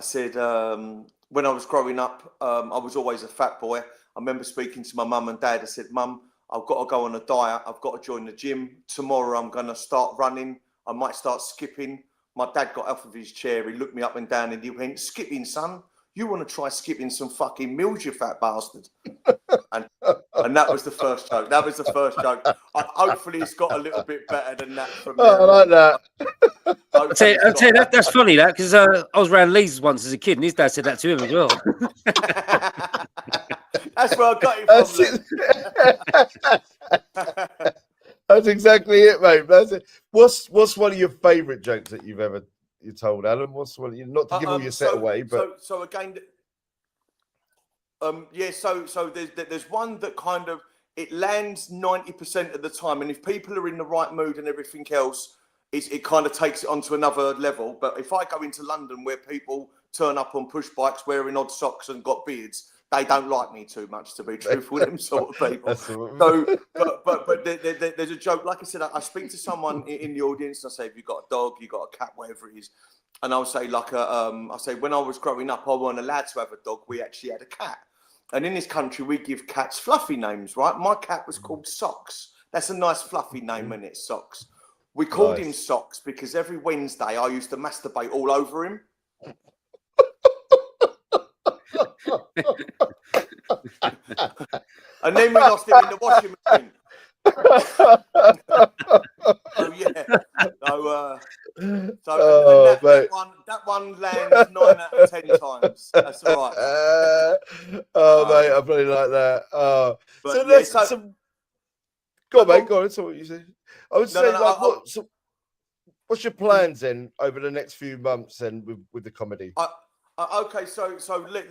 said when I was growing up, I was always a fat boy. I remember speaking to my mum and dad. I said, "Mum, I've got to go on a diet. I've got to join the gym. Tomorrow I'm going to start running. I might start skipping." My dad got off of his chair. He looked me up and down and he went, "Skipping, son? You want to try skipping some fucking meals, you fat bastard?" And that was the first joke. Hopefully it's got a little bit better than that from there. I like that. I'll tell you that's funny, that, because I was around Lee's once as a kid and his dad said that to him as well. That's where I got it from. That's exactly it, mate. That's it. What's one of your favourite jokes that you told, Alan? What's one? Not to give all your set away, but so again, So there's one that kind of it lands 90% of the time, and if people are in the right mood and everything else, it kind of takes it onto another level. But if I go into London where people turn up on push bikes wearing odd socks and got beards, they don't like me too much, to be truthful with them sort of people. So, but there's a joke. Like I said, I speak to someone in the audience and I say, "Have you got a dog? You got a cat? Whatever it is." And I'll say I say, when I was growing up, I wasn't allowed to have a dog. We actually had a cat. And in this country, we give cats fluffy names, right? My cat was called Socks. That's a nice fluffy name, isn't it? Socks. We called him Socks because every Wednesday I used to masturbate all over him. And then we lost him in the washing machine. Oh yeah. That one lands 9 out of 10 times. That's all right. Mate, I really like that. Go on, mate. Go on. So what you say? I would say, what's your plans then over the next few months then with the comedy? Okay, so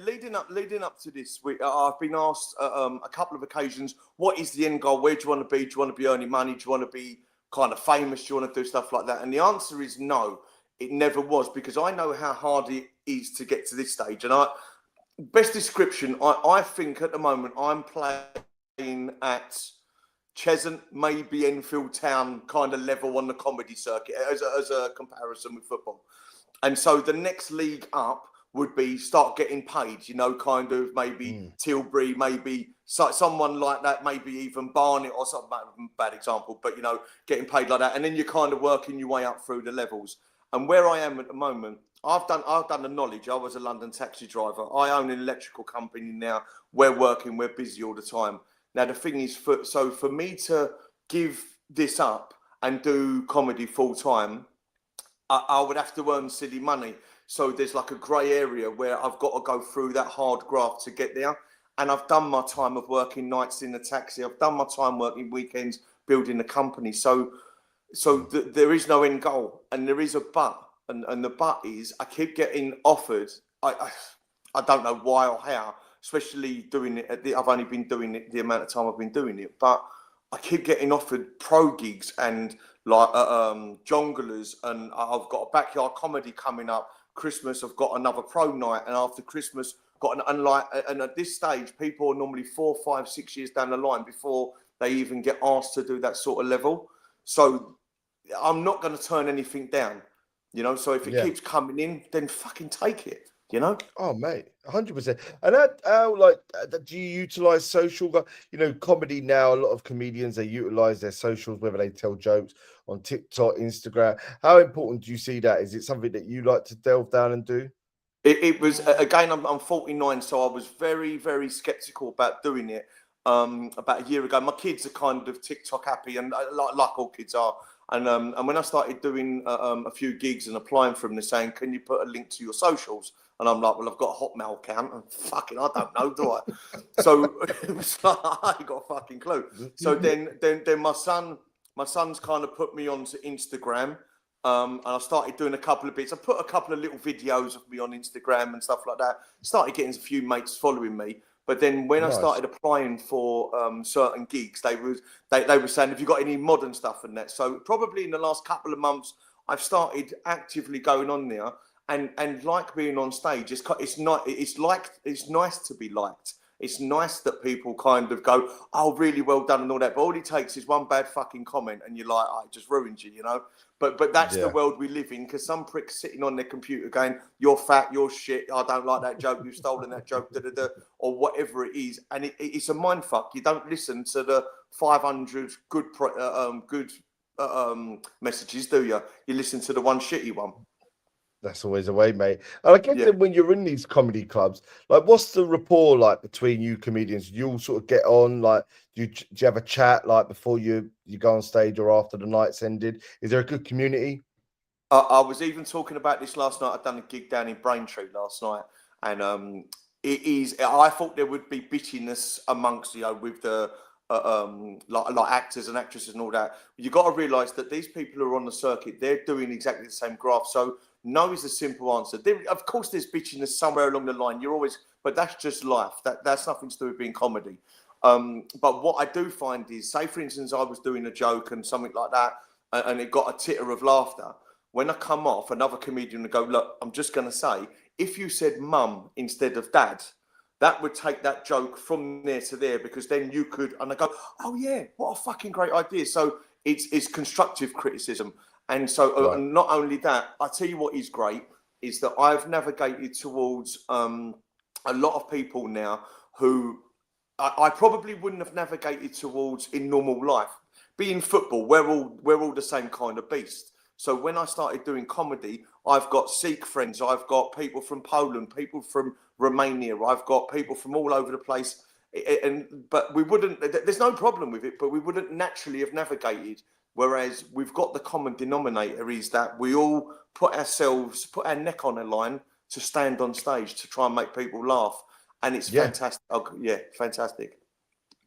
leading up to this week, I've been asked a couple of occasions, what is the end goal? Where do you want to be? Do you want to be earning money? Do you want to be kind of famous? Do you want to do stuff like that? And the answer is no, it never was, because I know how hard it is to get to this stage. And best description, I think at the moment I'm playing at Cheshunt, maybe Enfield Town kind of level on the comedy circuit as a comparison with football. And so the next league up would be start getting paid, kind of maybe Tilbury, maybe someone like that, maybe even Barnet or something, bad example, but, getting paid like that. And then you're kind of working your way up through the levels. And where I am at the moment, I've done the knowledge. I was a London taxi driver. I own an electrical company now. We're working, we're busy all the time. Now, the thing is, for me to give this up and do comedy full time, I would have to earn silly money. So there's like a grey area where I've got to go through that hard graft to get there. And I've done my time of working nights in the taxi. I've done my time working weekends, building a company. So So there is no end goal, and there is a but, and the but is I keep getting offered. I don't know why or how, especially doing it. I've only been doing it the amount of time I've been doing it, but I keep getting offered pro gigs and like jonglers, and I've got a backyard comedy coming up. Christmas, I've got another pro night, and after Christmas, and at this stage, people are normally 4, 5, 6 years down the line before they even get asked to do that sort of level. So I'm not going to turn anything down, you know. So if it keeps coming in, then fucking take it, you know. Oh, mate, 100%. And how like do you utilize social? You know, comedy now. A lot of comedians, they utilize their socials, whether they tell jokes on TikTok, Instagram. How important do you see that? Is it something that you like to delve down and do? It was again. I'm 49, so I was very, very skeptical about doing it. About a year ago, my kids are kind of TikTok happy, and like all kids are. And when I started doing a few gigs and applying for them, they're saying, "Can you put a link to your socials?" And I'm like, "Well, I've got a Hotmail account." And fucking, I don't know, do I? So it was like, I ain't got a fucking clue. So then my son's kind of put me onto Instagram. And I started doing a couple of bits. I put a couple of little videos of me on Instagram and stuff like that. Started getting a few mates following me. But then when I started applying for certain gigs, they were saying, "Have you got any modern stuff and that?" So probably in the last couple of months, I've started actively going on there and like being on stage. It's nice to be liked. It's nice that people kind of go, "Oh, really well done," and all that. But all it takes is one bad fucking comment, and you're like, "Oh, it just ruins you," you know. But that's the world we live in, because some pricks sitting on their computer going, "You're fat, you're shit, I don't like that joke, you've stolen that joke," or whatever it is. And it's a mind fuck. You don't listen to the 500 good messages, do you? You listen to the one shitty one. That's always a way, mate. And I guess then when you're in these comedy clubs, like, what's the rapport like between you comedians? You all sort of get on, like, do you have a chat like before you go on stage or after the night's ended? Is there a good community? I was even talking about this last night. I'd done a gig down in Braintree last night, and it is. I thought there would be bitchiness amongst, you know, with the like actors and actresses and all that. You got to realise that these people who are on the circuit, they're doing exactly the same graft. So no is the simple answer. Of course, there's bitchiness somewhere along the line. But that's just life. That's nothing to do with being comedy. But what I do find is, say for instance, I was doing a joke and something like that, and it got a titter of laughter. When I come off, another comedian would go, "Look, I'm just going to say, if you said mum instead of dad, that would take that joke from there to there, because then you could," and I go, "Oh yeah, what a fucking great idea." So it's constructive criticism. And so not only that, I tell you what is great is that I've navigated towards a lot of people now who I probably wouldn't have navigated towards in normal life. Being football, we're all the same kind of beast. So when I started doing comedy, I've got Sikh friends, I've got people from Poland, people from Romania, I've got people from all over the place. But we wouldn't, there's no problem with it, but we wouldn't naturally have navigated. Whereas we've got the common denominator is that we all put our neck on a line to stand on stage to try and make people laugh. And it's fantastic. Oh, yeah, fantastic.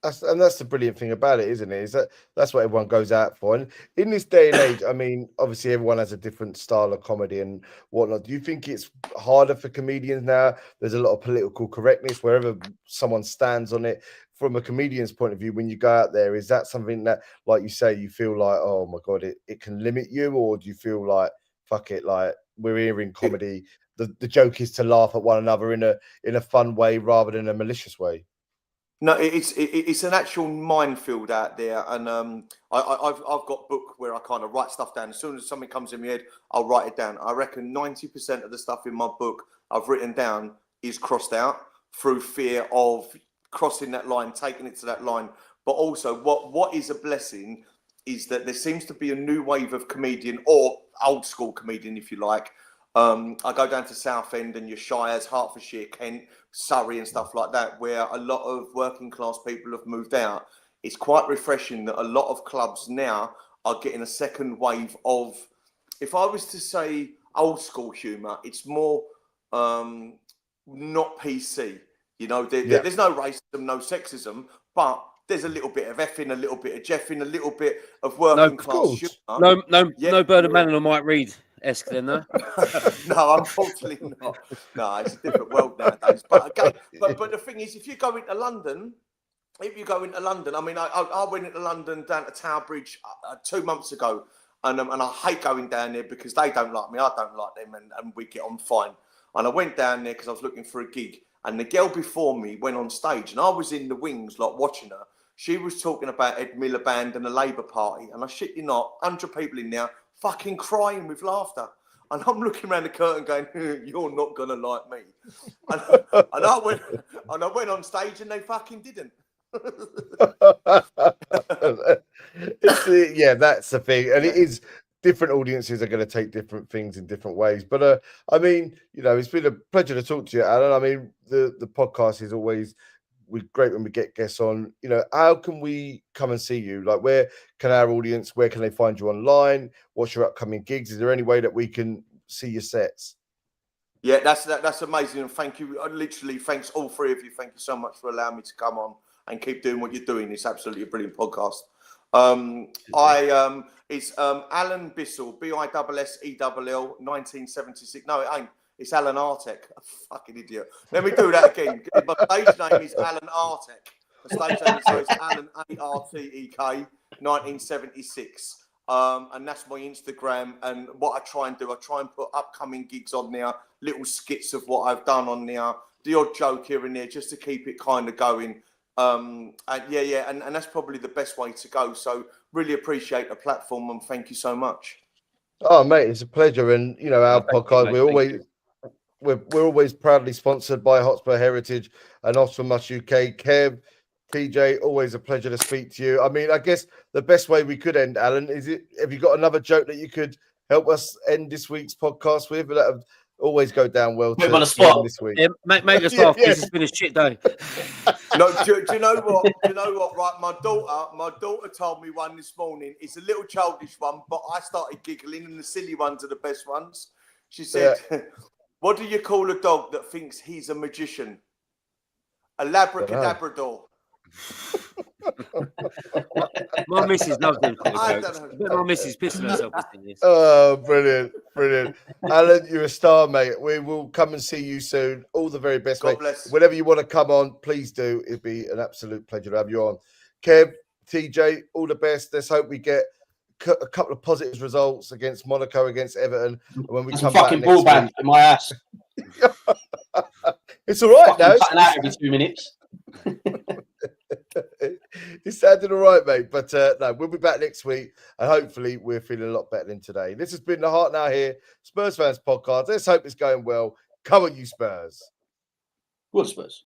That's the brilliant thing about it, isn't it? Is that's what everyone goes out for. And in this day and age, I mean, obviously everyone has a different style of comedy and whatnot. Do you think it's harder for comedians now? There's a lot of political correctness wherever someone stands on it. From a comedian's point of view, when you go out there, is that something that, like you say, you feel like, oh my God, it can limit you? Or do you feel like, fuck it, like, we're here in comedy, the joke is to laugh at one another in a fun way rather than a malicious way? No, it's an actual minefield out there, and I've got a book where I kind of write stuff down. As soon as something comes in my head, I'll write it down. I reckon 90% of the stuff in my book I've written down is crossed out through fear of crossing that line, taking it to that line. But also, what is a blessing is that there seems to be a new wave of comedian, or old school comedian, if you like. I go down to Southend and your Shires, Hertfordshire, Kent, Surrey and stuff like that, where a lot of working class people have moved out. It's quite refreshing that a lot of clubs now are getting a second wave of, if I was to say old school humour, it's more not PC. You know, there's no racism, no sexism, but there's a little bit of effing, a little bit of jeffing, a little bit of working class course. humour. No Bird of Manning or Mike Reid-esque then, no? No, unfortunately not. No, it's a different world nowadays. But again, but the thing is, if you go into London, I mean, I went into London down to Tower Bridge 2 months ago, and I hate going down there because they don't like me, I don't like them, and we get on fine. And I went down there because I was looking for a gig, and the girl before me went on stage, and I was in the wings, like watching her. She was talking about Ed Miliband and the Labour Party, and I shit you not, 100 people in there fucking crying with laughter. And I'm looking around the curtain going, you're not going to like me. And I went on stage and they fucking didn't. Yeah, that's the thing. And it is, different audiences are going to take different things in different ways. But I mean, it's been a pleasure to talk to you, Alan. I mean, the podcast is always great when we get guests on. How can we come and see you? Like, where can our audience, where can they find you online? What's your upcoming gigs? Is there any way that we can see your sets? Yeah, that's amazing. And thank you. Literally, thanks all three of you. Thank you so much for allowing me to come on and keep doing what you're doing. It's absolutely a brilliant podcast. It's Alan Bissell, Bissell, 1976. No, it ain't. It's Alan Artek. A fucking idiot. Let me do that again. My stage name is Alan Artek. The stage name is Alan Artek, 1976. And that's my Instagram. And what I try and do, I try and put upcoming gigs on there, little skits of what I've done on there, the odd joke here and there, just to keep it kind of going. And that's probably the best way to go. So really appreciate the platform and thank you so much. Oh, mate, it's a pleasure. And our podcast, we're always proudly sponsored by Hotspur Heritage and Oxford Mush UK. Kev, TJ, always a pleasure to speak to you. I mean, I guess the best way we could end, Alan, have you got another joke that you could help us end this week's podcast with? That would always go down well on the spot this week. Yeah, make us laugh. This has been a shit day. No, do you know what? Right, my daughter told me one this morning. It's a little childish one, but I started giggling, and the silly ones are the best ones. She said, "What do you call a dog that thinks he's a magician? A Labrador." My missus loves them kind of jokes. My missus pissing herself. Oh, brilliant. Alan, you're a star, mate. We will come and see you soon. All the very best, mate. Bless. Whenever you want to come on, please do. It'd be an absolute pleasure to have you on. Kev, TJ, all the best. Let's hope we get a couple of positive results against Monaco, against Everton. And when we come back fucking ball band in my ass. It's all right now. Cutting out every 2 minutes. It sounded all right, mate. But no, we'll be back next week, and hopefully we're feeling a lot better than today. This has been the Heart Now Here Spurs Fans podcast. Let's hope it's going well. Come on, you Spurs. What Spurs?